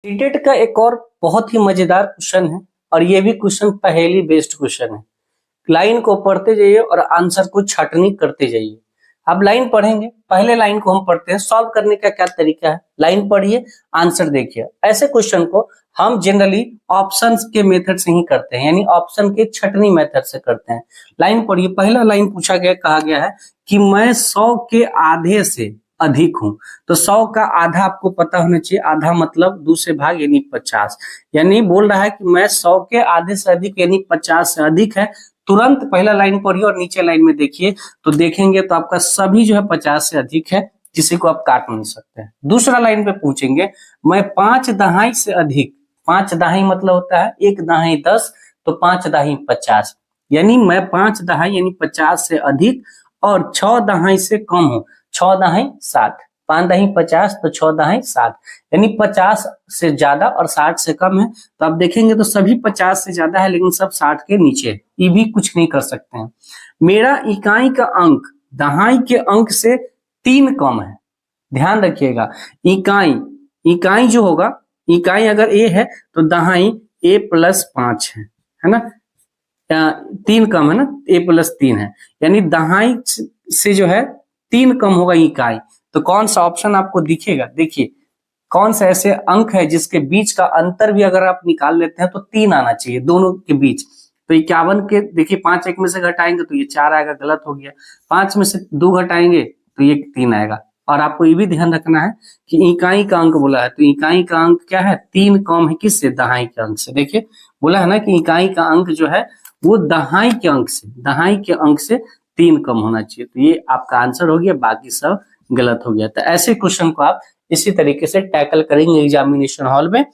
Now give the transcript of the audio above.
CTET का एक और बहुत ही मजेदार क्वेश्चन है और ये भी क्वेश्चन पहेली बेस्ड क्वेश्चन है। लाइन को पढ़ते जाइए और आंसर को छटनी करते जाइए। अब लाइन पढ़ेंगे, पहले लाइन को हम पढ़ते हैं। सॉल्व करने का क्या तरीका है, लाइन पढ़िए, आंसर देखिए। ऐसे क्वेश्चन को हम जनरली ऑप्शंस के मेथड से ही करते हैं, यानी ऑप्शन के छटनी मेथड से करते हैं। लाइन पढ़िए, पहला लाइन पूछा गया, कहा गया है कि मैं 100 के आधे से अधिक हूं। तो 100 का आधा आपको पता होना चाहिए, आधा मतलब 2 से भाग यानी 50। यानी बोल रहा है कि मैं 100 के आधे से अधिक यानी 50 से अधिक है। तुरंत पहला लाइन पढ़िए और नीचे लाइन में देखिए, तो देखेंगे तो आपका सभी जो है 50 से अधिक है, किसी को आप काट नहीं सकते हैं। दूसरा लाइन पे पूछेंगे मैं 5 दहाई से अधिक, 5 दहाई मतलब होता है 1 दहाई 10, तो 5 दहाई 50, यानी मैं 5 दहाई यानी 50 से अधिक और 6 दहाई से कम हूं, 6 दहाई 60, 5 दहाई 50 तो 6 दहाई 60, यानी 50 से ज्यादा और 60 से कम है। तो आप देखेंगे तो सभी 50 से ज्यादा है लेकिन सब 60 के नीचे है, ये भी कुछ नहीं कर सकते हैं। मेरा इकाई का अंक दहाई के अंक से 3 कम है। ध्यान रखिएगा, इकाई इकाई जो होगा, इकाई अगर ए है तो दहाई a + 5 है ना, 3 कम है ना, a + 3 है, यानी दहाई से जो है 3 कम होगा इकाई। तो कौन सा ऑप्शन आपको दिखेगा, देखिए कौन सा ऐसे अंक है जिसके बीच का अंतर भी अगर आप निकाल लेते हैं तो 3 आना चाहिए दोनों के बीच। तो 51 के देखिए 5 1 में से घटाएंगे तो ये 4 आएगा, गलत हो गया। 5 में से 2 घटाएंगे तो ये 3 आएगा। और आपको ये भी ध्यान रखना है कि इकाई का अंक बोला है, तो इकाई का अंक क्या है, 3 कम है किससे, दहाई के अंक से। देखिए बोला है ना कि इकाई का अंक जो है वो दहाई के अंक से 3 कम होना चाहिए। तो ये आपका आंसर हो गया, बाकी सब गलत हो गया। तो ऐसे क्वेश्चन को आप इसी तरीके से टैकल करेंगे एग्जामिनेशन हॉल में